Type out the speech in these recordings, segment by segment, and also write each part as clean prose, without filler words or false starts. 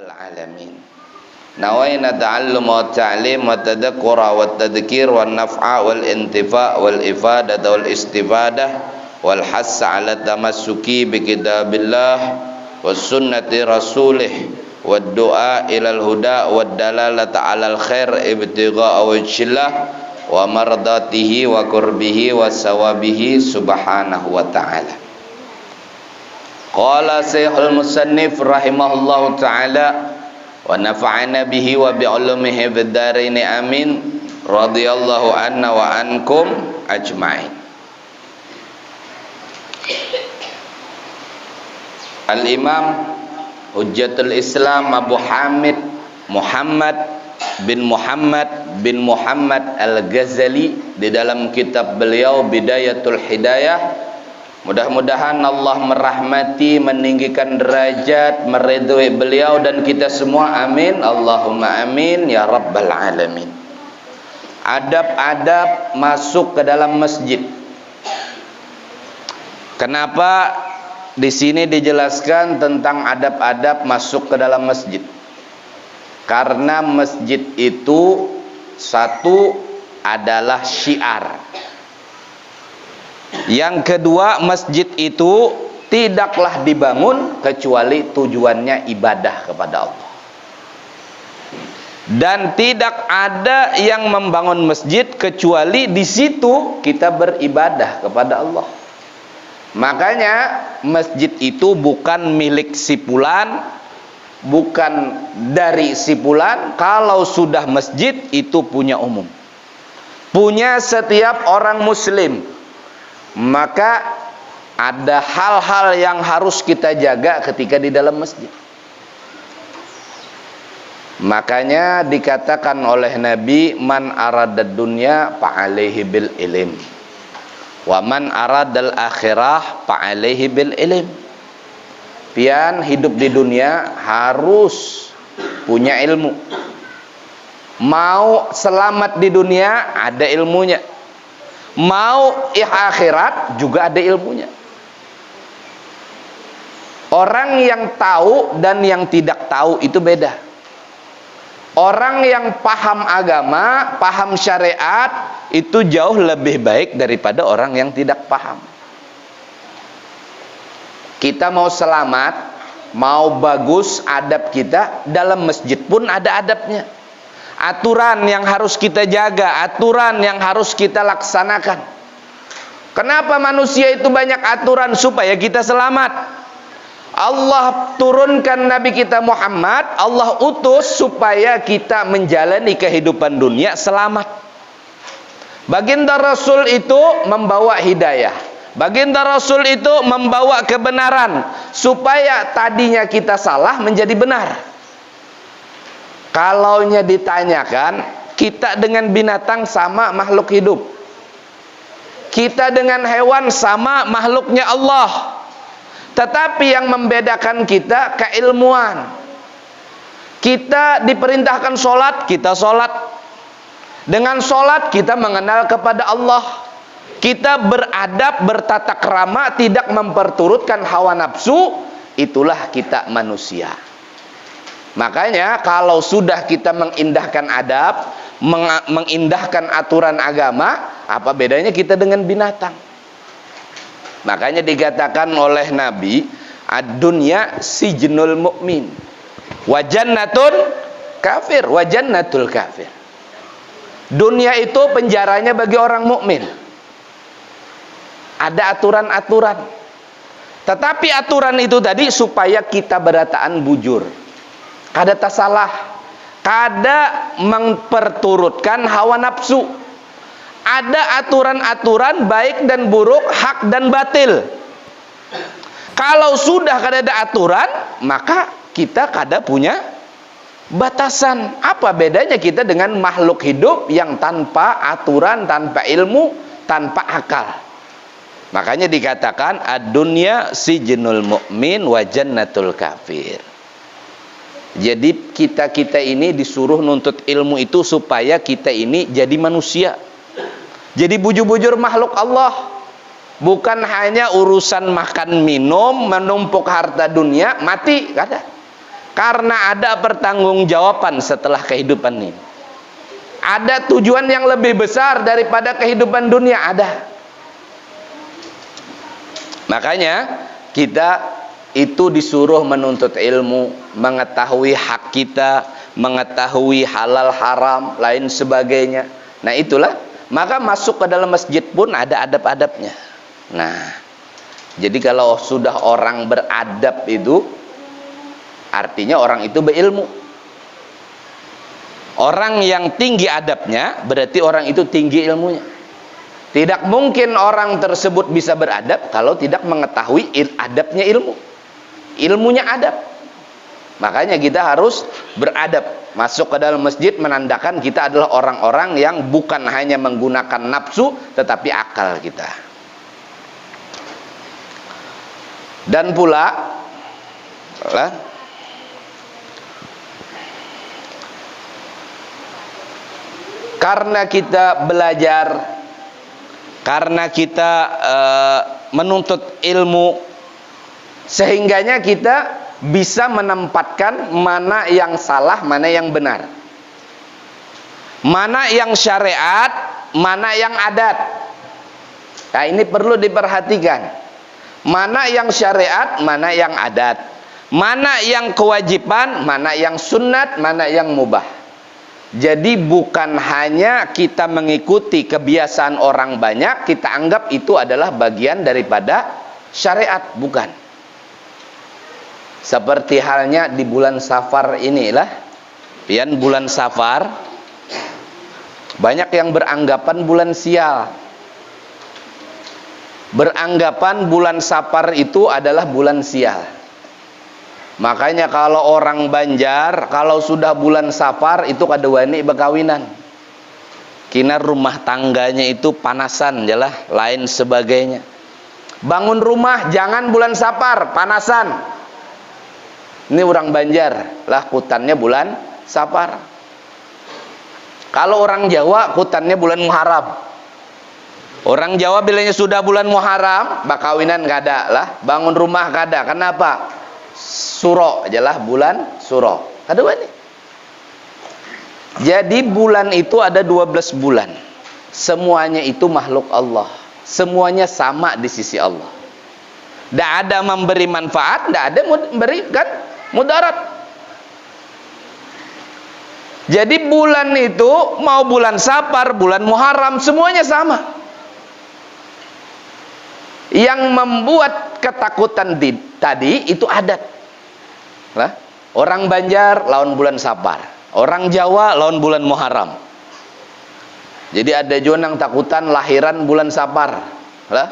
rabbal alamin. Nawaina ta'allum wa ta'lim wa tadhakkura wa tadhkir wa naf'a wal intifa' wal ifadah wal istifadah wal hassa ala tamassuki bi kitabillah was sunnati rasulih wad du'a ilal huda wad dalalata alal khair ibtigha'a wajhillah wa mardatihi wa qurbihi wa sawabihi subhanahu wa ta'ala. Qala Syekhul Musannif rahimahullahu ta'ala wa nafa'ana bihi wa bi'ulumihi fid dharain amin radhiyallahu anna wa ankum ajma'in. Al-Imam Hujjatul Islam Abu Hamid Muhammad bin Muhammad Al-Ghazali di dalam kitab beliau Bidayatul Hidayah, mudah-mudahan Allah merahmati, meninggikan derajat, meridhoi beliau dan kita semua, amin Allahumma amin ya rabbal alamin. Adab-adab masuk ke dalam masjid. Kenapa di sini dijelaskan tentang adab-adab masuk ke dalam masjid? Karena masjid itu satu adalah syiar. Yang kedua, masjid itu tidaklah dibangun kecuali tujuannya ibadah kepada Allah. Dan tidak ada yang membangun masjid kecuali di situ kita beribadah kepada Allah. Makanya masjid itu bukan milik si fulan, bukan dari si fulan. Kalau sudah masjid itu punya umum, punya setiap orang muslim. Maka ada hal-hal yang harus kita jaga ketika di dalam masjid. Makanya dikatakan oleh Nabi, man aradad dunya fa'alaihi bil ilm wa man aradal akhirah fa'alaihi bil ilm. Pian hidup di dunia harus punya ilmu. Mau selamat di dunia ada ilmunya, mau akhirat juga ada ilmunya. Orang yang tahu dan yang tidak tahu itu beda. Orang yang paham agama, paham syariat itu jauh lebih baik daripada orang yang tidak paham. Kita mau selamat, mau bagus adab kita, dalam masjid pun ada adabnya. Aturan yang harus kita jaga, aturan yang harus kita laksanakan. Kenapa manusia itu banyak aturan? Supaya kita selamat. Allah turunkan Nabi kita Muhammad, Allah utus supaya kita menjalani kehidupan dunia selamat. Baginda Rasul itu membawa hidayah, baginda Rasul itu membawa kebenaran, supaya tadinya kita salah menjadi benar. Kalaunya ditanyakan, kita dengan binatang sama makhluk hidup, kita dengan hewan sama makhluknya Allah. Tetapi yang membedakan kita keilmuan. Kita diperintahkan sholat, kita sholat. Dengan sholat kita mengenal kepada Allah. Kita beradab, bertata krama, tidak memperturutkan hawa nafsu. Itulah kita manusia. Makanya kalau sudah kita mengindahkan adab, mengindahkan aturan agama, apa bedanya kita dengan binatang? Makanya dikatakan oleh Nabi, ad-dunya sijnul mu'min wa jannatun kafir wa jannatul kafir. Dunia itu penjaranya bagi orang mukmin. Ada aturan-aturan. Tetapi aturan itu tadi supaya kita berataan bujur. Kada tasalah, kada memperturutkan hawa nafsu. Ada aturan-aturan baik dan buruk, hak dan batil. Kalau sudah kada ada aturan, maka kita kada punya batasan. Apa bedanya kita dengan makhluk hidup yang tanpa aturan, tanpa ilmu, tanpa akal? Makanya dikatakan ad-dunya sijnul mu'min wa jannatul kafir. Jadi kita ini disuruh nuntut ilmu itu supaya kita ini jadi manusia, jadi bujur-bujur makhluk Allah. Bukan hanya urusan makan minum, menumpuk harta dunia, mati, kada. Karena ada pertanggungjawaban setelah kehidupan ini. Ada tujuan yang lebih besar daripada kehidupan dunia, ada. Makanya kita itu disuruh menuntut ilmu, mengetahui hak kita, mengetahui halal haram, lain sebagainya. Nah itulah, maka masuk ke dalam masjid pun ada adab-adabnya. Nah, jadi kalau sudah orang beradab itu, artinya orang itu berilmu. Orang yang tinggi adabnya, berarti orang itu tinggi ilmunya. Tidak mungkin orang tersebut bisa beradab kalau tidak mengetahui adabnya ilmu. Ilmunya adab. Makanya kita harus beradab. Masuk ke dalam masjid menandakan kita adalah orang-orang yang bukan hanya menggunakan nafsu, tetapi akal kita. Dan pula karena kita belajar, karena kita menuntut ilmu, sehingganya kita bisa menempatkan mana yang salah, mana yang benar, mana yang syariat, mana yang adat. Nah ini perlu diperhatikan. Mana yang syariat, mana yang adat, mana yang kewajiban, mana yang sunnat, mana yang mubah. Jadi bukan hanya kita mengikuti kebiasaan orang banyak, kita anggap itu adalah bagian daripada syariat, bukan. Seperti halnya di bulan Safar inilah, pian bulan Safar, banyak yang beranggapan bulan sial. Beranggapan bulan Safar itu adalah bulan sial. Makanya kalau orang Banjar, kalau sudah bulan Safar itu kadewani bekawinan. Kina rumah tangganya itu panasan jelah, lain sebagainya. Bangun rumah jangan bulan Safar, panasan. Ini orang Banjar, lah hutannya bulan Safar. Kalau orang Jawa hutannya bulan Muharram. Orang Jawa bilangnya sudah bulan Muharram, bakawinan kada lah, bangun rumah kada. Kenapa? Suro ajalah bulan Suro. Ada wani. Jadi bulan itu ada 12 bulan. Semuanya itu makhluk Allah. Semuanya sama di sisi Allah. Tidak ada memberi manfaat, tidak ada memberikan mudarat. Jadi bulan itu mau bulan Safar, bulan Muharram, semuanya sama. Yang membuat ketakutan tadi itu adat. Nah, orang Banjar lawan bulan Safar, orang Jawa lawan bulan Muharram. Jadi ada juga yang takutan lahiran bulan Safar. Lah,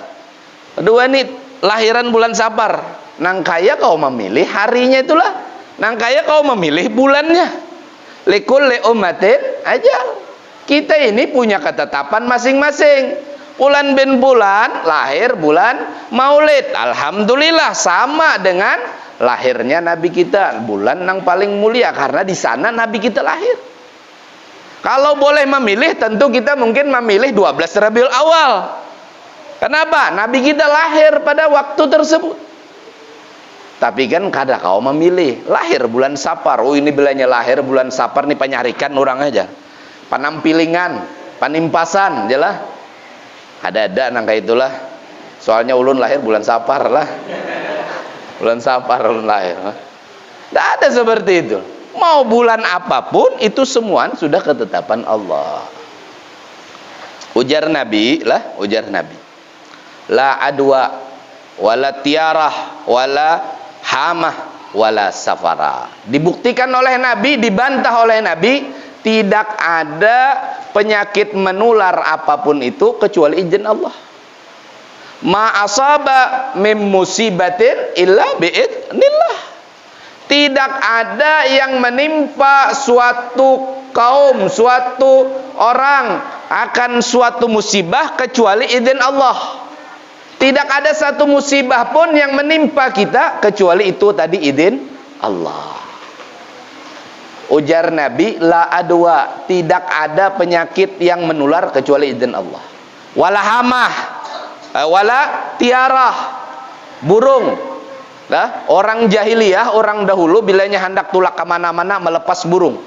kedua ini lahiran bulan Safar. Nang kaya kau memilih harinya itulah. Nang kaya kau memilih bulannya. Likulli ummatin ajal. Kita ini punya ketetapan masing-masing. Bulan bin bulan, lahir bulan Maulid. Alhamdulillah sama dengan lahirnya Nabi kita. Bulan yang paling mulia karena di sana Nabi kita lahir. Kalau boleh memilih, tentu kita mungkin memilih 12 Rabiul Awal. Kenapa? Nabi kita lahir pada waktu tersebut. Tapi kan kada kau memilih lahir bulan Safar. Oh ini bilanya lahir bulan Safar nih, penyarikan orang aja. Panampilingan, panimpasan jelah. Ada nangka itulah. Soalnya ulun lahir bulan Safar lah. Bulan Safar ulun lahir. Tidak ada seperti itu. Mau bulan apapun itu semua sudah ketetapan Allah. Ujar Nabi lah, ujar Nabi. La adwa wala tiarah wala hamah wala safara. Dibuktikan oleh Nabi, dibantah oleh Nabi, tidak ada penyakit menular apapun itu kecuali izin Allah. Ma asaba mim musibatin illa biidznillah. Tidak ada yang menimpa suatu kaum, suatu orang akan suatu musibah kecuali izin Allah. Tidak ada satu musibah pun yang menimpa kita kecuali itu tadi izin Allah. Ujar Nabi, la adwa, tidak ada penyakit yang menular kecuali izin Allah. Wala hamah, wala tiarah, burung. Lah, orang jahiliyah, orang dahulu bilanya hendak tulak kemana-mana melepas burung.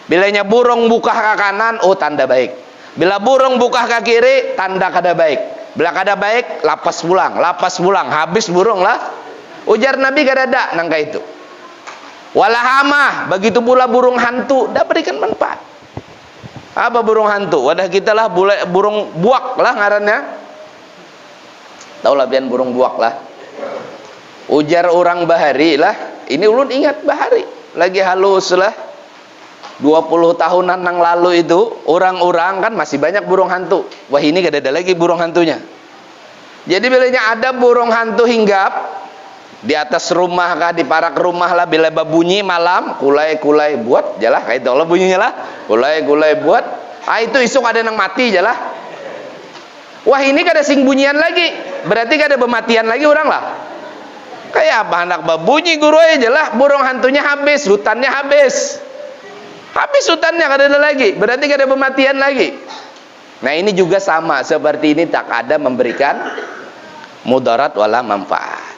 Bilanya burung buka ke kanan, oh tanda baik. Bila burung buka ke kiri, tanda kada baik. Bila kada baik, lapas pulang, habis burung lah. Ujar Nabi kada ada nangka itu. Walahama, begitu pula burung hantu, dah berikan manfaat. Apa burung hantu? Wadah kita lah burung buak lah ngarannya. Taulah pian burung buak lah. Ujar orang bahari lah, ini ulun ingat bahari, lagi halus lah. 20 tahunan yang lalu itu, orang-orang kan masih banyak burung hantu. Wah ini gak ada lagi burung hantunya. Jadi bilanya ada burung hantu hinggap di atas rumah kah, di parak rumah lah, bila bunyi malam, kulai-kulai buat, jalah kayak itu lah bunyinya lah, kulai-kulai buat. Ah itu isuk ada yang mati jalah. Wah ini kada sing bunyian lagi, berarti kada bematian lagi orang lah. Kayak apa anak babunyi guru aja lah, burung hantunya habis, hutannya habis. Habis hutannya kada ada lagi, berarti kada pematian lagi. Nah ini juga sama seperti ini, tak ada memberikan mudarat wala manfaat.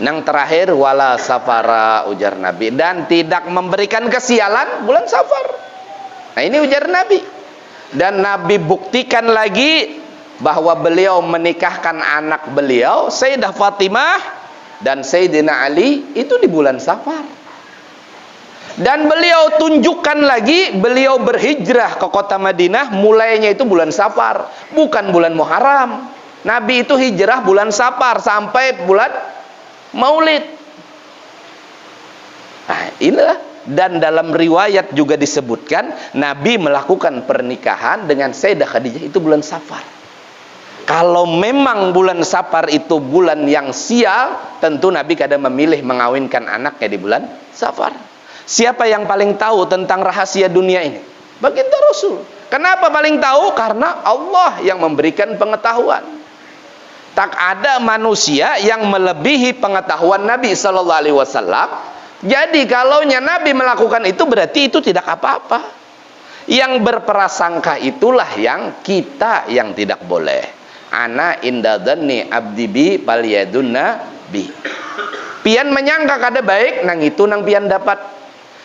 Yang terakhir wala safara, ujar Nabi, dan tidak memberikan kesialan bulan Safar. Nah ini ujar Nabi. Dan Nabi buktikan lagi bahwa beliau menikahkan anak beliau Sayyidah Fatimah dan Sayyidina Ali itu di bulan Safar. Dan beliau tunjukkan lagi beliau berhijrah ke kota Madinah mulainya itu bulan Safar, bukan bulan Muharram. Nabi itu hijrah bulan Safar sampai bulan Maulid. Nah, inilah. Dan dalam riwayat juga disebutkan Nabi melakukan pernikahan dengan Sayyidah Khadijah itu bulan Safar. Kalau memang bulan Safar itu bulan yang sial, tentu Nabi kadang memilih mengawinkan anaknya di bulan Safar. Siapa yang paling tahu tentang rahasia dunia ini? Baginda Rasul. Kenapa paling tahu? Karena Allah yang memberikan pengetahuan. Tak ada manusia yang melebihi pengetahuan Nabi Sallallahu Alaihi Wasallam. Jadi kalaunya Nabi melakukan itu berarti itu tidak apa-apa. Yang berprasangka itulah yang kita yang tidak boleh. Ana indadani abdi bi paliyadunna bi. Pian menyangka kada baik, nang itu nang pian dapat.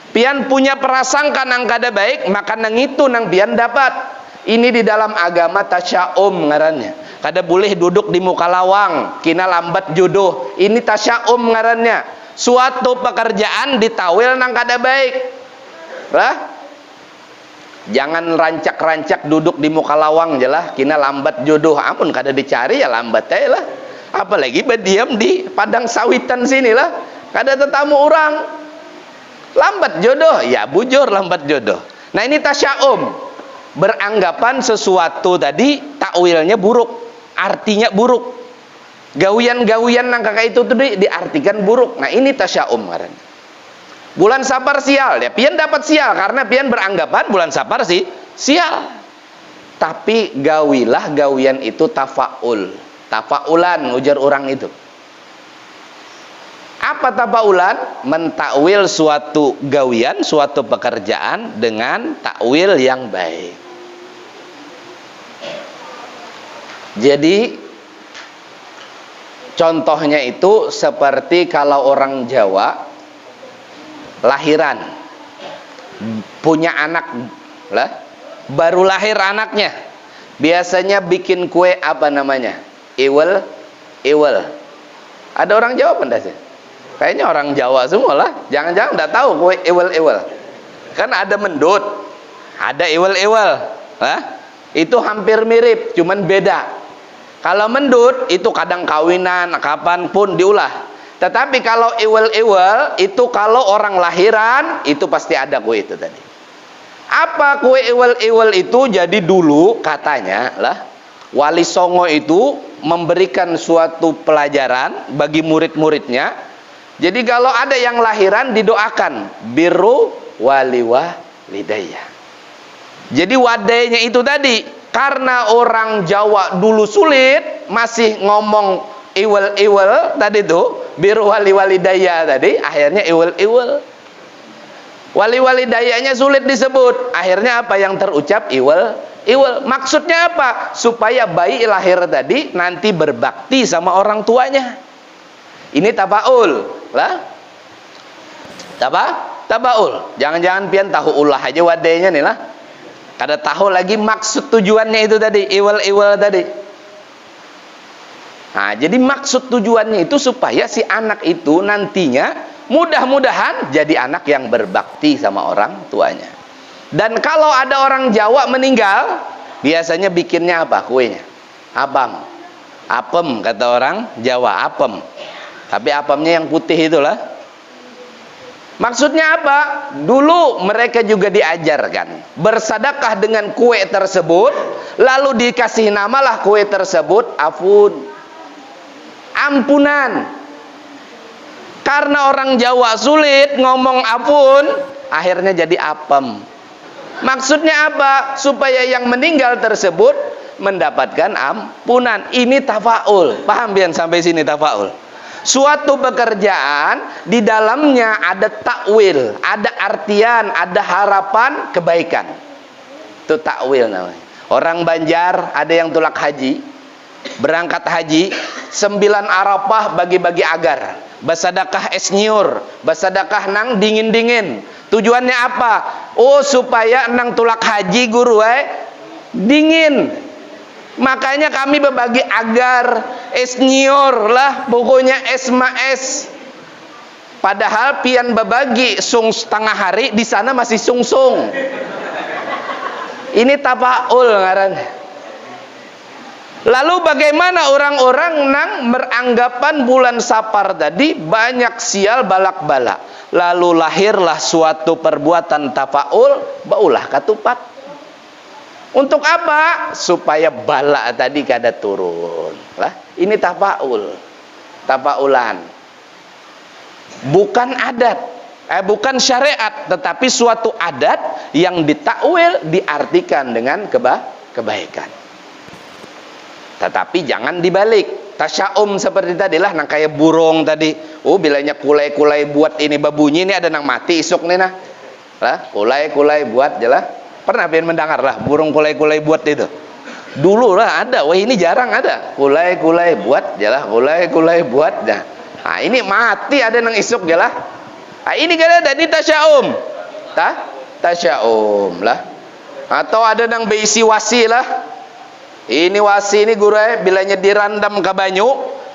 Pian punya prasangka nang kada baik, maka nang itu nang pian dapat. Ini di dalam agama tasya'um ngarannya. Kada boleh duduk di muka lawang, kina lambat jodoh. Ini tasya'um ngarannya. Suatu pekerjaan ditawil nang kada baik. Lah? Jangan rancak-rancak duduk di muka lawang jelah, kina lambat jodoh. Ampun kada dicari ya lambat aja lah. Apalagi berdiam di padang sawitan sini lah. Kada tetamu orang. Lambat jodoh, ya bujur lambat jodoh. Nah ini tasya'um. Beranggapan sesuatu tadi takwilnya buruk, artinya buruk. Gawian-gawian nang kakak itu tuh diartikan buruk. Nah ini tasya'um karena bulan Safar sial, ya pian dapat sial karena pian beranggapan bulan Safar sih sial. Tapi gawilah gawian itu tafaul, tafaulan ujar orang itu. Apa tafaulan? Mentakwil suatu gawian, suatu pekerjaan dengan takwil yang baik. Jadi contohnya itu seperti kalau orang Jawa lahiran, punya anak lah, baru lahir anaknya, biasanya bikin kue apa namanya? Iwel. Ada orang Jawa pendasnya? Kayaknya orang Jawa semua lah. Jangan-jangan nggak tahu kue iwel. Kan ada mendut, ada iwel. Itu hampir mirip, cuman beda. Kalau mendut itu kadang kawinan, kapanpun diulah. Tetapi kalau iwel itu kalau orang lahiran itu pasti ada kue itu tadi. Apa kue iwel itu? Jadi dulu katanya lah Wali Songo itu memberikan suatu pelajaran bagi murid-muridnya. Jadi kalau ada yang lahiran didoakan biru wali walidayya. Jadi wadainya itu tadi. Karena orang Jawa dulu sulit masih ngomong iwel tadi tuh biru wali walidayya tadi, akhirnya iwel. Wali walidayanya sulit disebut, akhirnya apa yang terucap iwel. Maksudnya apa? Supaya bayi lahir tadi nanti berbakti sama orang tuanya. Ini tabaul lah. Tabaul. Jangan-jangan pian tahu ulah aja wadenya nih lah. Kada tahu lagi maksud tujuannya itu tadi, iwal-iwal tadi. Nah, jadi maksud tujuannya itu supaya si anak itu nantinya mudah-mudahan jadi anak yang berbakti sama orang tuanya. Dan kalau ada orang Jawa meninggal, biasanya bikinnya apa kuenya? Apam. Apem kata orang Jawa, apem. Tapi apemnya yang putih itulah. Maksudnya apa? Dulu mereka juga diajarkan bersedekah dengan kue tersebut, lalu dikasih namalah kue tersebut afun. Ampunan. Karena orang Jawa sulit ngomong apun, akhirnya jadi apem. Maksudnya apa? Supaya yang meninggal tersebut mendapatkan ampunan. Ini tafaul. Paham biar sampai sini tafaul? Suatu pekerjaan di dalamnya ada takwil, ada artian, ada harapan kebaikan. Itu takwil namanya. Orang Banjar ada yang tulak haji, berangkat haji, 9 Arafah bagi-bagi agar, bersedekah es nyur, bersedekah nang dingin-dingin. Tujuannya apa? Oh, supaya nang tulak haji guru dingin. Makanya kami berbagi agar, es nyior lah, pokoknya es maes. Padahal pian berbagi sung setengah hari, di sana masih sungsung. Ini tafaul ngarannya. Lalu bagaimana orang-orang nang beranggapan bulan Safar tadi banyak sial balak-balak. Lalu lahirlah suatu perbuatan tafaul, baulah katupat. Untuk apa? Supaya bala tadi kada turun. Lah, ini tafaul. Tafaulan. Bukan adat, bukan syariat, tetapi suatu adat yang ditakwil, diartikan dengan kebaikan. Tetapi jangan dibalik. Tasya'um seperti tadilah, nang kayak burung tadi. Oh, bilanya kulai-kulai buat ini babunyi, ini ada nang mati isuk nih nah. Lah, kulai-kulai buat jelah. Pernah pian mendengar lah burung kulai-kulai buat itu? Dulu lah ada, wah ini jarang ada. Kulai-kulai buat jelah, kulai-kulai buat dah. Nah, ini mati ada nang isuk jelah. Nah, ini kan ada di tasya'um. Tasya'um lah. Atau ada nang beisi wasi lah. Ini wasi ini guru bilanya dirandam ke banyu,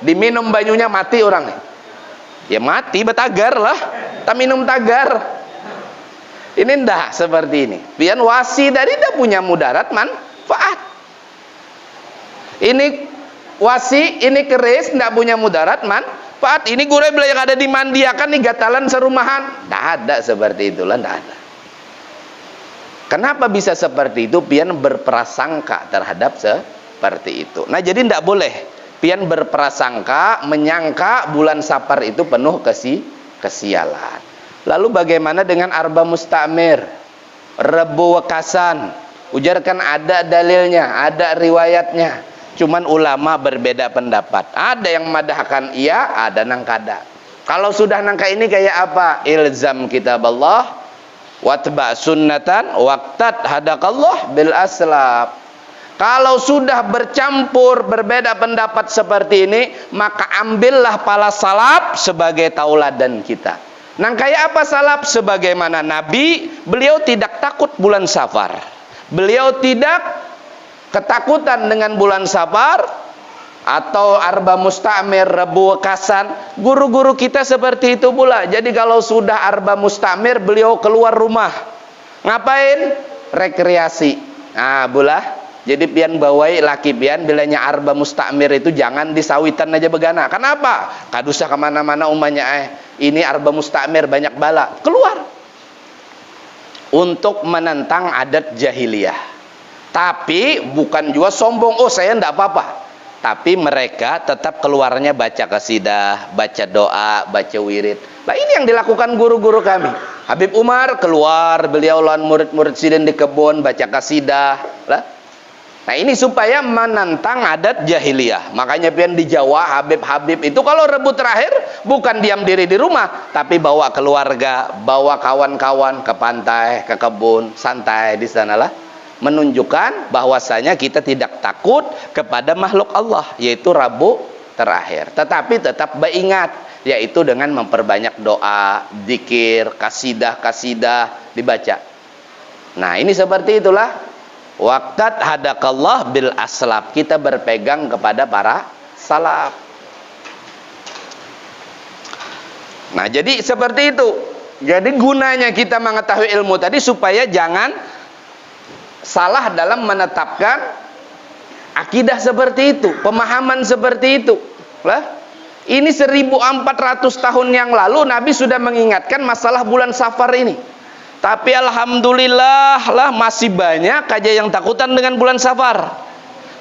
diminum banyunya mati orang nih. Ya mati betagar lah. Tak minum tagar. Ini ndak seperti ini. Pian wasi dari tidak punya mudarat manfaat. Ini wasi, ini keris ndak punya mudarat manfaat. Ini gure belajar ada dimandiakan nih gatalan serumahan. Ndak ada seperti itulah, ndak ada. Kenapa bisa seperti itu? Pian berprasangka terhadap seperti itu. Nah, jadi ndak boleh pian berprasangka, menyangka bulan Safar itu penuh kesialan. Lalu bagaimana dengan arba mustamir, rebu wekasan? Ujarkan ada dalilnya, ada riwayatnya. Cuman ulama berbeda pendapat. Ada yang madahkan iya, ada nang kada. Kalau sudah nangka ini kayak apa? Ilzam kitab Allah, watba sunnatan, waqtat hadakallah bil aslab. Kalau sudah bercampur berbeda pendapat seperti ini, maka ambillah pala salaf sebagai tauladan kita. Nang kayak apa salaf? Sebagaimana Nabi, beliau tidak takut bulan Safar. Beliau tidak ketakutan dengan bulan Safar atau arba mustamir, rebu wekasan. Guru-guru kita seperti itu pula. Jadi kalau sudah arba mustamir, beliau keluar rumah. Ngapain? Rekreasi. Nah, bulah. Jadi pian bawai laki pian bilanya arba mustamir itu jangan disawitan aja begana. Kenapa? Kadusah kemana-mana umanya ini arba mustamir banyak bala. Keluar. Untuk menentang adat jahiliyah. Tapi bukan juga sombong. Oh, saya enggak apa-apa. Tapi mereka tetap keluarnya baca qasidah, baca doa, baca wirid. Nah, ini yang dilakukan guru-guru kami. Habib Umar keluar, beliau lawan murid-murid sidin di kebun baca qasidah. Nah, ini supaya menentang adat jahiliyah. Makanya pian di Jawa Habib-habib itu kalau rebut terakhir bukan diam diri di rumah, tapi bawa keluarga, bawa kawan-kawan ke pantai, ke kebun, santai di sanalah, menunjukkan bahwasanya kita tidak takut kepada makhluk Allah, yaitu terakhir. Tetapi tetap beringat, yaitu dengan memperbanyak doa, zikir, kasidah dibaca. Nah, ini seperti itulah waqtat hadakallah bil aslab. Kita berpegang kepada para salaf. Nah, jadi seperti itu. Jadi gunanya kita mengetahui ilmu tadi supaya jangan salah dalam menetapkan akidah seperti itu, pemahaman seperti itu. Lah, ini 1400 tahun yang lalu Nabi sudah mengingatkan masalah bulan Safar ini. Tapi alhamdulillah lah masih banyak aja yang takutan dengan bulan Safar.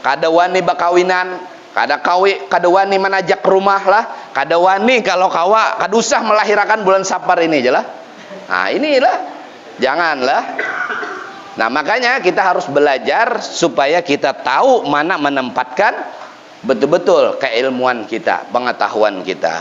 Kada wani bakawinan, kada wani menajak rumah lah, kada wani kalau kawa kada usah melahirkan bulan Safar ini aja lah. Nah, inilah janganlah. Nah, makanya kita harus belajar supaya kita tahu mana menempatkan betul-betul keilmuan kita, pengetahuan kita.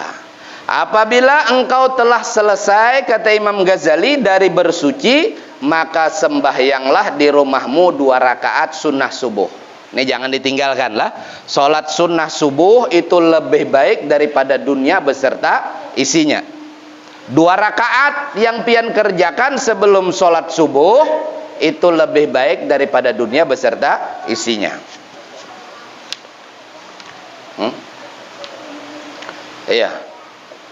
Apabila engkau telah selesai, kata Imam Ghazali, dari bersuci, maka sembahyanglah di rumahmu 2 rakaat sunnah subuh. Ini jangan ditinggalkan lah. Sholat sunnah subuh itu lebih baik daripada dunia beserta isinya. 2 rakaat yang pian kerjakan sebelum sholat subuh itu lebih baik daripada dunia beserta isinya. Iya.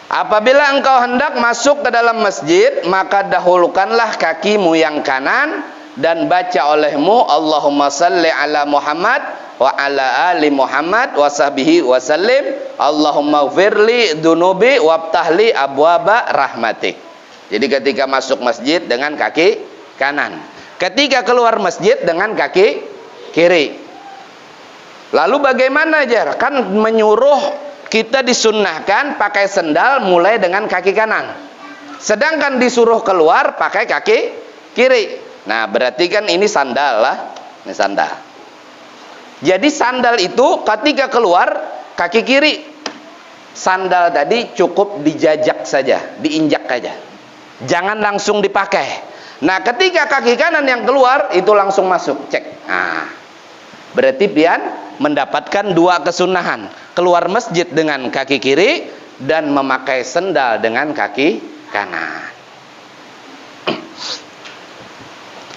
Apabila engkau hendak masuk ke dalam masjid, maka dahulukanlah kakimu yang kanan dan baca olehmu Allahumma salli ala Muhammad wa ala ali Muhammad wa sahbihi wa sallim Allahumma ghfirli dunubi wabtahli abwaba rahmatik. Jadi ketika masuk masjid dengan kaki kanan, ketika keluar masjid dengan kaki kiri. Lalu bagaimana Jar? Kan menyuruh kita disunnahkan pakai sendal mulai dengan kaki kanan, sedangkan disuruh keluar pakai kaki kiri. Nah, berarti kan ini sandal lah. Ini sandal. Jadi sandal itu ketika keluar kaki kiri. Sandal tadi cukup dijajak saja, diinjak saja. Jangan langsung dipakai. Nah, ketika kaki kanan yang keluar itu langsung masuk. Cek. Nah, berarti pian mendapatkan 2 kesunahan. Keluar masjid dengan kaki kiri dan memakai sandal dengan kaki kanan.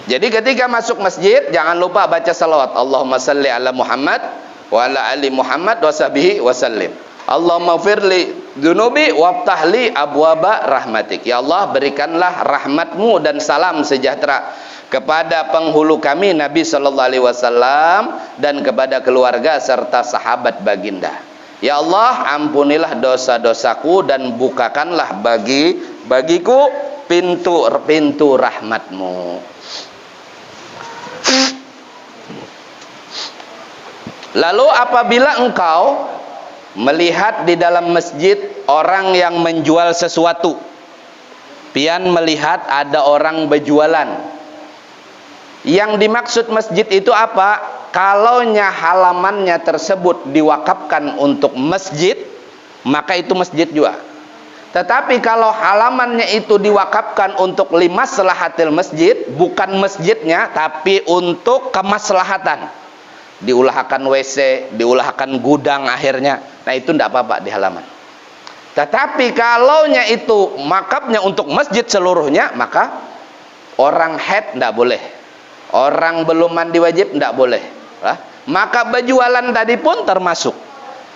Jadi ketika masuk masjid jangan lupa baca salawat Allahumma salli ala Muhammad wa ala ali Muhammad wa sahbihi wa sallim. Allahumma firli dunubi wabtahli abwaba rahmatik. Ya Allah, berikanlah rahmatmu dan salam sejahtera kepada penghulu kami Nabi sallallahu alaihi wasallam dan kepada keluarga serta sahabat baginda. Ya Allah, ampunilah dosa-dosaku dan bukakanlah bagiku pintu rahmatmu. Lalu apabila engkau melihat di dalam masjid orang yang menjual sesuatu, pian melihat ada orang berjualan, yang dimaksud masjid itu apa? Kalaunya halamannya tersebut diwakafkan untuk masjid, maka itu masjid juga. Tetapi kalau halamannya itu diwakafkan untuk limaslahatil masjid, bukan masjidnya tapi untuk kemaslahatan, diulahkan WC, diulahkan gudang akhirnya, nah itu tidak apa-apa di halaman. Tetapi kalaunya itu wakafnya untuk masjid seluruhnya, maka orang haid tidak boleh, orang belum mandi wajib tidak boleh. Maka berjualan tadi pun termasuk.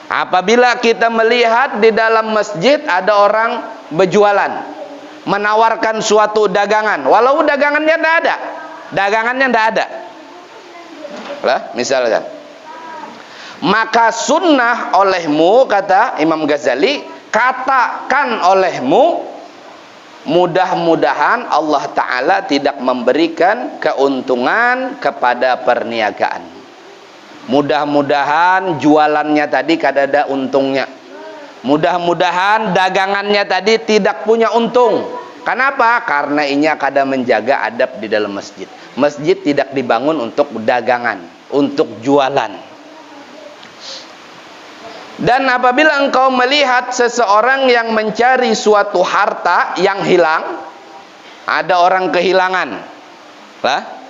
Apabila kita melihat di dalam masjid ada orang berjualan, menawarkan suatu dagangan, walau dagangannya tidak ada, lah, misalkan, maka sunnah olehmu, kata Imam Ghazali, katakan olehmu, mudah-mudahan Allah Ta'ala tidak memberikan keuntungan kepada perniagaan. Mudah-mudahan jualannya tadi kada ada untungnya. Mudah-mudahan dagangannya tadi tidak punya untung. Kenapa? Karena ini kada menjaga adab di dalam masjid. Masjid tidak dibangun untuk dagangan, untuk jualan. Dan apabila engkau melihat seseorang yang mencari suatu harta yang hilang, ada orang kehilangan,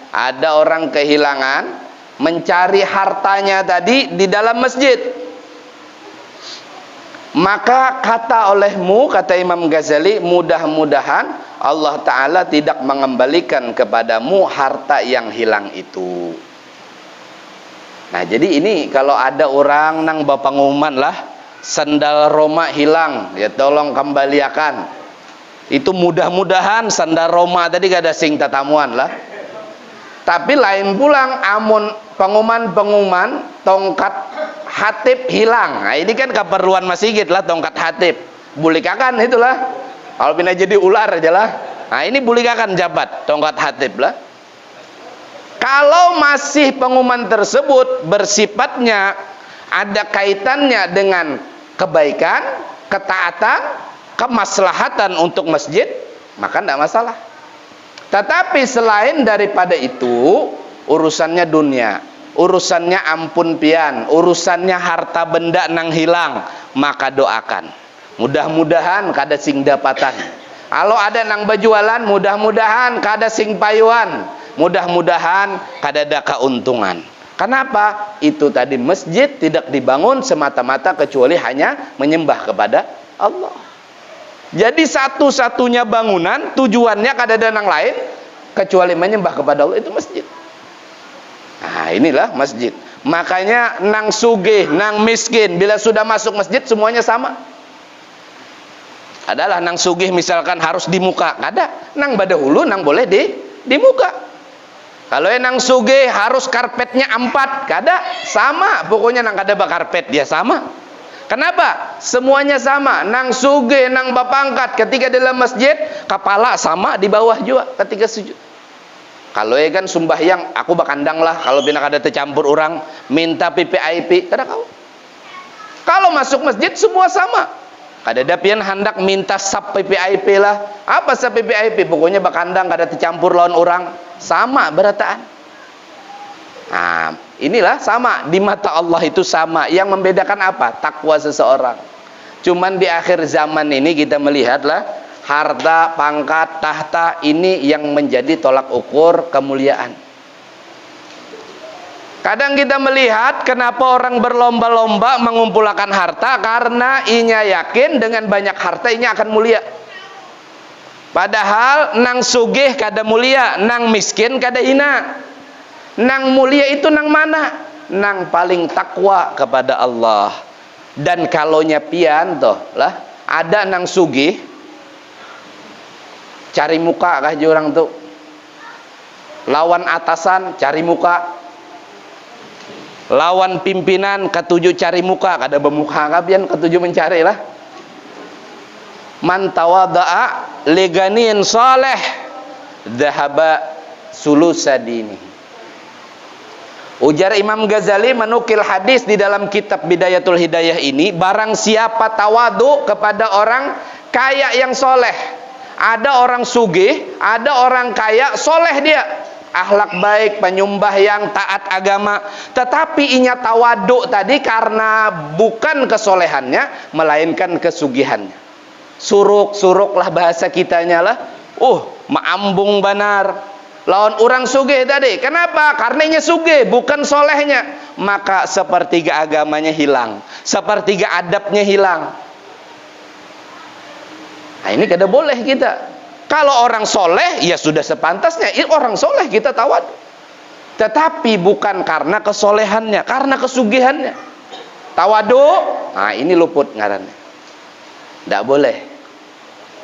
ada orang kehilangan, mencari hartanya tadi di dalam masjid. Maka kata olehmu, kata Imam Ghazali, mudah-mudahan Allah Ta'ala tidak mengembalikan kepadamu harta yang hilang itu. Nah, jadi ini kalau ada orang nang bapangumuman lah, sandal Roma hilang, ya tolong kembalikan. Itu mudah-mudahan sandal Roma tadi gak ada sing tatamuan lah. Tapi lain pulang amun pengumuman tongkat hatib hilang. Nah, ini kan keperluan masjid lah tongkat hatib. Bulikakan itulah. Kalau pindah jadi ular aja lah. Nah, ini bulikakan jabat tongkat hatib lah. Kalau masih pengumuman tersebut bersifatnya ada kaitannya dengan kebaikan, ketaatan, kemaslahatan untuk masjid, maka tidak masalah. Tetapi selain daripada itu, urusannya dunia, urusannya ampun pian, urusannya harta benda nang hilang, maka doakan. Mudah-mudahan kada sing dapatan. Kalau ada nang berjualan, mudah-mudahan kada sing payuan. Mudah-mudahan kada ada keuntungan. Kenapa? Itu tadi masjid tidak dibangun semata-mata kecuali hanya menyembah kepada Allah. Jadi satu-satunya bangunan tujuannya kada ada nang lain kecuali menyembah kepada Allah, itu masjid. Nah, inilah masjid. Makanya nang sugih, nang miskin, bila sudah masuk masjid semuanya sama. Adalah nang sugih misalkan harus di muka, kada. Nang badahulu nang boleh di muka. Kalau yang nang sugih harus karpetnya 4, kada, sama. Pokoknya nang kada bakarpet dia sama. Kenapa? Semuanya sama. Nang sugih, nang bapangkat, ketika dalam masjid kepala sama di bawah juga ketika sujud. Kalau ya kan sembahyang, aku bakandang lah. Kalau bina kada tercampur orang, minta PPIP, kada kau. Kalau masuk masjid semua sama. Kada ada pian hendak minta sap PPIP lah. Apa sap PPIP? Pokoknya bakandang kada tercampur lawan orang. Sama berataan. Nah, inilah sama. Di mata Allah itu sama. Yang membedakan apa? Takwa seseorang. Cuman di akhir zaman ini kita melihatlah harta, pangkat, tahta ini yang menjadi tolak ukur kemuliaan. Kadang kita melihat kenapa orang berlomba-lomba mengumpulkan harta, karena inya yakin dengan banyak harta inya akan mulia. Padahal nang sugih kada mulia, nang miskin kada hina. Nang mulia itu nang mana? Nang paling takwa kepada Allah. Dan kalonya pian toh lah, ada nang sugih cari muka kah orang tuh. Lawan atasan cari muka. Lawan pimpinan ketujuh cari muka, kada bermuka kabian ketujuh mencari lah. Man tawada'a liganin saleh dhahaba sulusadini. Ujar Imam Ghazali menukil hadis di dalam kitab Bidayatul Hidayah ini, barang siapa tawadu kepada orang kaya yang soleh. Ada orang sugih, ada orang kaya, soleh dia, akhlak baik, penyembah yang taat agama, tetapi inya tawadu tadi karena bukan kesolehannya melainkan kesugihannya. Suruk lah bahasa kitanya lah. Maambung banar lawan orang sugih tadi. Kenapa? Karena inya sugih, bukan solehnya. Maka sepertiga agamanya hilang, sepertiga adabnya hilang. Nah, ini kada boleh kita. Kalau orang soleh, ya sudah sepantasnya. Orang soleh kita tawadu. Tetapi bukan karena kesolehannya, karena kesugihannya. Tawadu, nah ini luput ngarannya. Tidak boleh.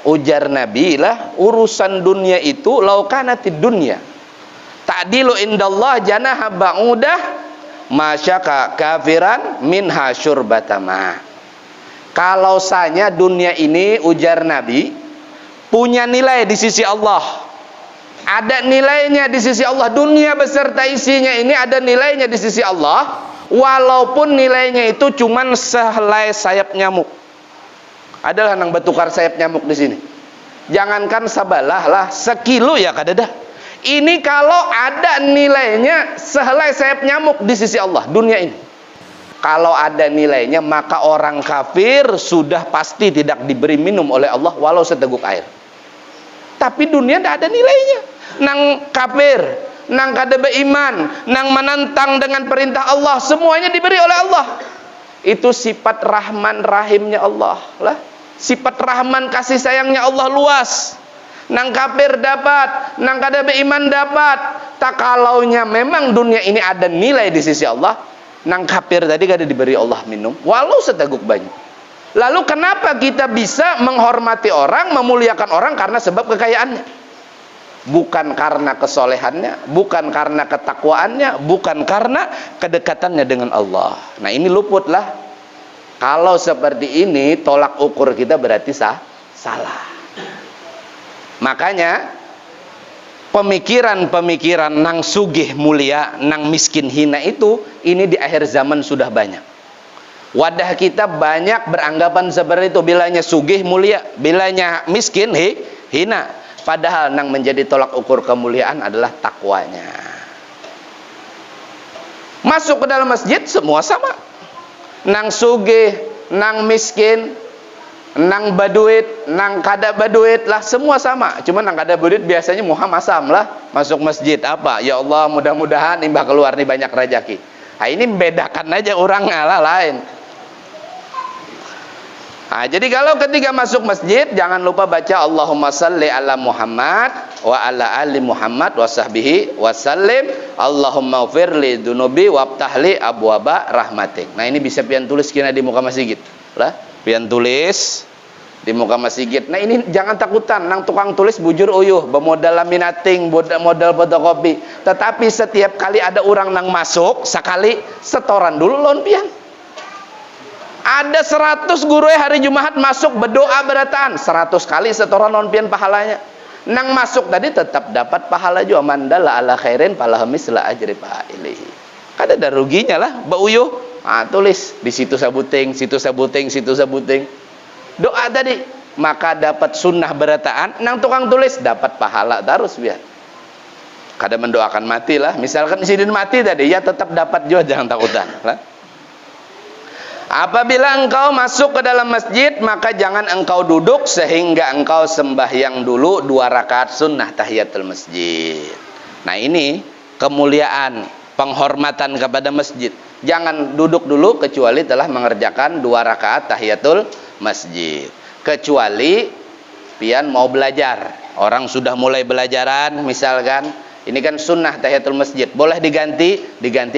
Ujar Nabi lah, urusan dunia itu laukanatid dunia ta'dilu indallah janaha ba'udah masyaka kafiran minha syurbatama. Kalau sanya dunia ini, ujar Nabi, punya nilai di sisi Allah, ada nilainya di sisi Allah. Dunia beserta isinya ini ada nilainya di sisi Allah, walaupun nilainya itu cuman sehelai sayap nyamuk. Adalah nang bertukar sayap nyamuk di sini. Jangankan sabalah lah, sekilo ya kadada. Ini kalau ada nilainya sehelai sayap nyamuk di sisi Allah, dunia ini. Kalau ada nilainya, maka orang kafir sudah pasti tidak diberi minum oleh Allah walau seteguk air. Tapi dunia tidak ada nilainya. Nang kafir, nang kada beriman, nang menentang dengan perintah Allah, semuanya diberi oleh Allah. Itu sifat Rahman Rahimnya Allah lah. Sifat Rahman kasih sayangnya Allah luas. Nang kafir dapat, nang kada beriman dapat. Tak kalaunya memang dunia ini ada nilai di sisi Allah, nang kafir tadi kada diberi Allah minum, walau seteguk banyak. Lalu kenapa kita bisa menghormati orang, memuliakan orang karena sebab kekayaannya? Bukan karena kesolehannya, bukan karena ketakwaannya, bukan karena kedekatannya dengan Allah. Nah ini luputlah. Kalau seperti ini, tolak ukur kita berarti salah. Makanya pemikiran-pemikiran nang sugih mulia, nang miskin hina itu, ini di akhir zaman sudah banyak. Wadah kita banyak beranggapan seperti itu. Bilanya sugih mulia, bilanya miskin hina. Padahal nang menjadi tolak ukur kemuliaan adalah takwanya. Masuk ke dalam masjid semua sama. Nang sugih, nang miskin, nang baduit, nang kada baduit lah, semua sama. Cuma nang kada baduit biasanya muhamasam lah masuk masjid. Apa? Ya Allah, mudah-mudahan imbah keluar nih banyak rezeki. Nah, ini membedakan aja orang ngalah lain. Nah, jadi kalau ketika masuk masjid jangan lupa baca Allahumma salli ala Muhammad wa ala ali Muhammad wa sahbihi wa sallim. Allahumma ufirli dunubi wabtahli abwaba rahmatik. Nah ini bisa pian tulis kena di muka masjid lah, pian tulis di muka masjid. Nah ini jangan takutan nang tukang tulis bujur uyuh bermodal laminating, modal fotokopi. Tetapi setiap kali ada orang nang masuk, sekali setoran dulu lon pian. Ada 100 guru hari Jumat masuk berdoa berataan 100 kali setoran non pian pahalanya. Nang masuk tadi tetap dapat pahala juga. Mandala ala khairin palahamis la ajri fa'ilihi. Kada ada ruginya lah bauyuh. Ah tulis di situ sabuting, situ sabuting, situ sabuting. Doa tadi maka dapat sunnah berataan. Nang tukang tulis dapat pahala terus biar. Kada mendoakan mati lah. Misalkan sidin mati tadi ya tetap dapat juga, jangan takutan lah. Apabila engkau masuk ke dalam masjid, maka jangan engkau duduk sehingga engkau sembahyang dulu 2 rakaat sunnah tahiyatul masjid. Nah ini kemuliaan, penghormatan kepada masjid. Jangan duduk dulu kecuali telah mengerjakan 2 rakaat tahiyatul masjid. Kecuali pian mau belajar. Orang sudah mulai belajaran misalkan, ini kan sunnah tahiyatul masjid. Boleh diganti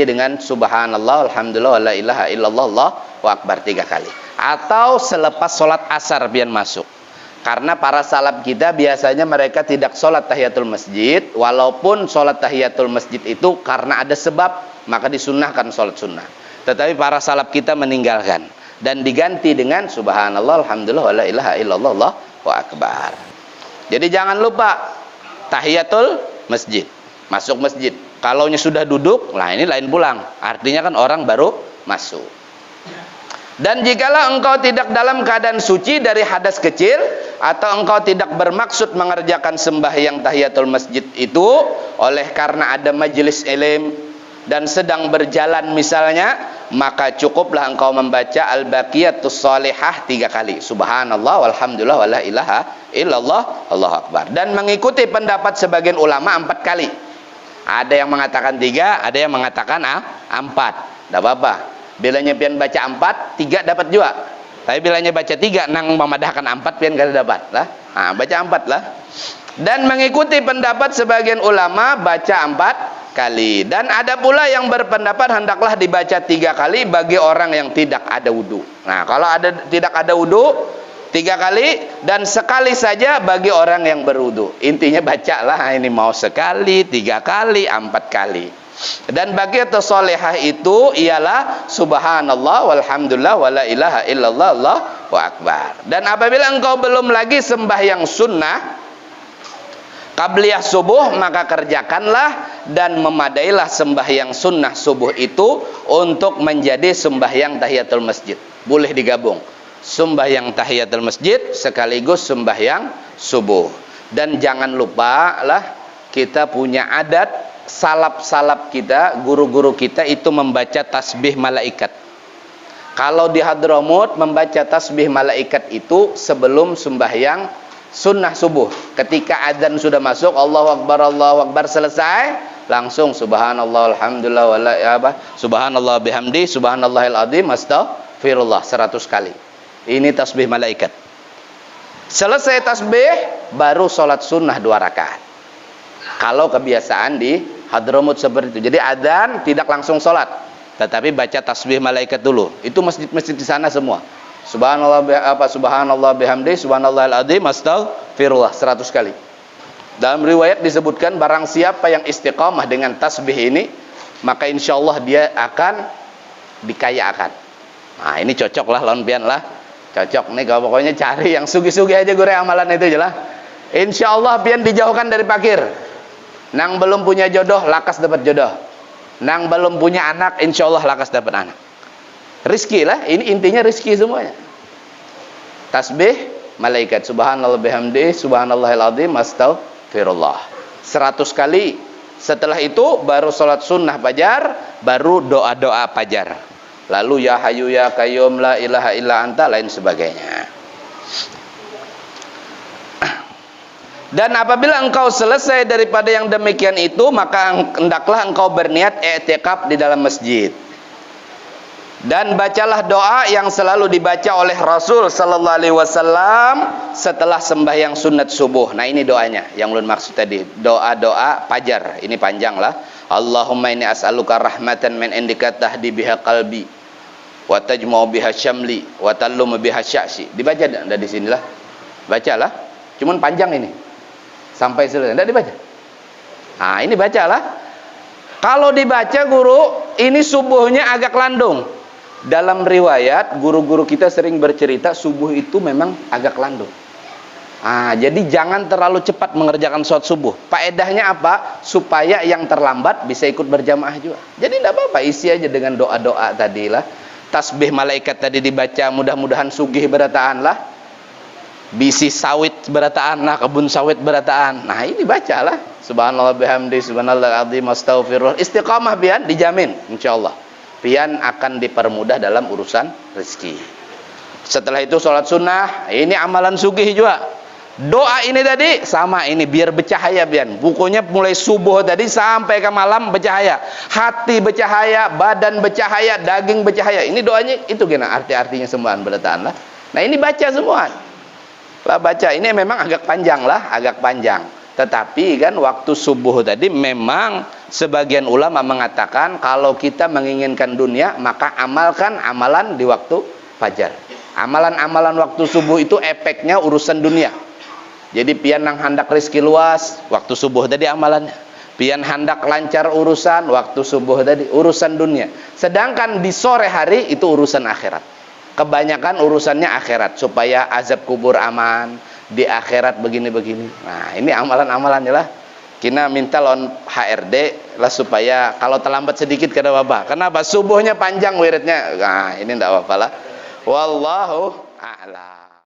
dengan subhanallah, alhamdulillah, la ilaha illallah, Allahu akbar 3 kali. Atau selepas sholat asar pian masuk. Karena para salaf kita biasanya mereka tidak sholat tahiyatul masjid. Walaupun sholat tahiyatul masjid itu karena ada sebab, maka disunnahkan sholat sunnah. Tetapi para salaf kita meninggalkan. Dan diganti dengan subhanallah, alhamdulillah, la ilaha illallah, Allahu akbar. Jadi jangan lupa tahiyatul masjid. Masuk masjid. Kalaunya sudah duduk, nah ini lain pulang. Artinya kan orang baru masuk. Dan jikalau engkau tidak dalam keadaan suci dari hadas kecil, atau engkau tidak bermaksud mengerjakan sembahyang tahiyatul masjid itu oleh karena ada majelis ilmu dan sedang berjalan misalnya, maka cukuplah engkau membaca al-baqiyatus shalihah 3 kali. Subhanallah walhamdulillah wala ilaha illallah, Allahu akbar. Dan mengikuti pendapat sebagian ulama 4 kali. Ada yang mengatakan 3, ada yang mengatakan 4. Tidak apa-apa. Bilanya pian baca 4, 3 dapat juga. Tapi bilanya baca 3, nang memadahkan 4 pian kada dapat lah. Nah, baca 4 lah. Dan mengikuti pendapat sebagian ulama baca 4 kali. Dan ada pula yang berpendapat hendaklah dibaca 3 kali bagi orang yang tidak ada wudu. Nah, kalau tidak ada wudu 3 kali, dan sekali saja bagi orang yang berwudu. Intinya bacalah ini mau sekali, 3 kali, 4 kali. Dan baqiyatus shalihah itu ialah subhanallah walhamdulillah wala ilaha illallah, Allahu akbar. Dan apabila engkau belum lagi sembahyang sunnah qabliyah subuh, maka kerjakanlah dan memadailah sembahyang sunnah subuh itu untuk menjadi sembahyang tahiyatul masjid. Boleh digabung sembahyang tahiyatul masjid sekaligus sembahyang subuh. Dan jangan lupa lah, kita punya adat, salaf-salaf kita, guru-guru kita itu membaca tasbih malaikat. Kalau di Hadramut membaca tasbih malaikat itu sebelum sembahyang sunnah subuh. Ketika adzan sudah masuk, Allahu akbar selesai, langsung subhanallah alhamdulillah wala subhanallah bihamdi subhanallahil azim astaghfirullah 100 kali. Ini tasbih malaikat. Selesai tasbih baru sholat sunnah 2 rakaat. Kalau kebiasaan di Hadramut seperti itu. Jadi adzan tidak langsung sholat, tetapi baca tasbih malaikat dulu. Itu masjid-masjid di sana semua. Subhanallah bihamdi, subhanallahil adzim, astaghfirullah 100 kali. Dalam riwayat disebutkan barang siapa yang istiqamah dengan tasbih ini, maka insyaallah dia akan dikayakan. Nah, ini cocok lah lawan pian lah. Cocok nih, kalau pokoknya cari yang sugi-sugi aja gore amalan itu jelas. Insyaallah pian dijauhkan dari fakir. Nang belum punya jodoh lakas dapat jodoh. Nang belum punya anak insyaallah lakas dapat anak. Rizki lah, ini intinya rizki semuanya. Tasbih malaikat, subhanallah bihamdi, subhanallahil adzim, astaghfirullah 100 kali. Setelah itu baru sholat sunnah fajar, baru doa-doa fajar. Lalu ya hayyu ya qayyum la ilaha illa anta, lain sebagainya. Dan apabila engkau selesai daripada yang demikian itu, maka hendaklah engkau berniat i'tikaf di dalam masjid. Dan bacalah doa yang selalu dibaca oleh Rasul sallallahu alaihi wasallam setelah sembahyang sunat subuh. Nah, ini doanya yang ulun maksud tadi, doa-doa fajar. Ini panjang lah. Allahumma inni as'aluka rahmatan min indika tahdi biha qalbi wa tajma'u biha syamli wa tallumu biha sya'si. Dibaca enggak di sinilah. Bacalah. Cuman panjang ini. Sampai selesai. Enggak dibaca. Nah, ini bacalah. Kalau dibaca guru, ini subuhnya agak landung. Dalam riwayat, guru-guru kita sering bercerita subuh itu memang agak landung. Jadi jangan terlalu cepat mengerjakan sholat subuh. Faedahnya apa? Supaya yang terlambat bisa ikut berjamaah juga. Jadi tidak apa-apa, isi aja dengan doa-doa tadi lah. Tasbih malaikat tadi dibaca, mudah-mudahan sugih berataan lah. Bisi sawit berataan lah, kebun sawit berataan. Nah, ini bacalah. Subhanallah bihamdi, subhanallah adzim, astaghfirullah. Istiqamah pian dijamin insyaallah. Pian akan dipermudah dalam urusan rezeki. Setelah itu sholat sunnah, ini amalan sugih juga. Doa ini tadi sama, ini biar bercahaya pian. Bukunya mulai subuh tadi sampai ke malam bercahaya. Hati bercahaya, badan bercahaya, daging bercahaya. Ini doanya itu gimana? Arti-artinya semuaan berataan lah. Nah, ini baca semua. Lah baca ini memang agak panjang lah, agak panjang. Tetapi kan waktu subuh tadi memang sebagian ulama mengatakan kalau kita menginginkan dunia maka amalkan amalan di waktu fajar. Amalan-amalan waktu subuh itu efeknya urusan dunia. Jadi pian nang hendak rezeki luas waktu subuh tadi amalannya. Pian hendak lancar urusan waktu subuh tadi urusan dunia. Sedangkan di sore hari itu urusan akhirat. Kebanyakan urusannya akhirat supaya azab kubur aman. Di akhirat begini-begini. Nah, ini amalan-amalannya lah. Kita minta lawan HRD lah supaya kalau terlambat sedikit kada apa-apa. Kenapa? Subuhnya panjang wiridnya. Nah, ini enggak apa-apa lah. Wallahu a'lam.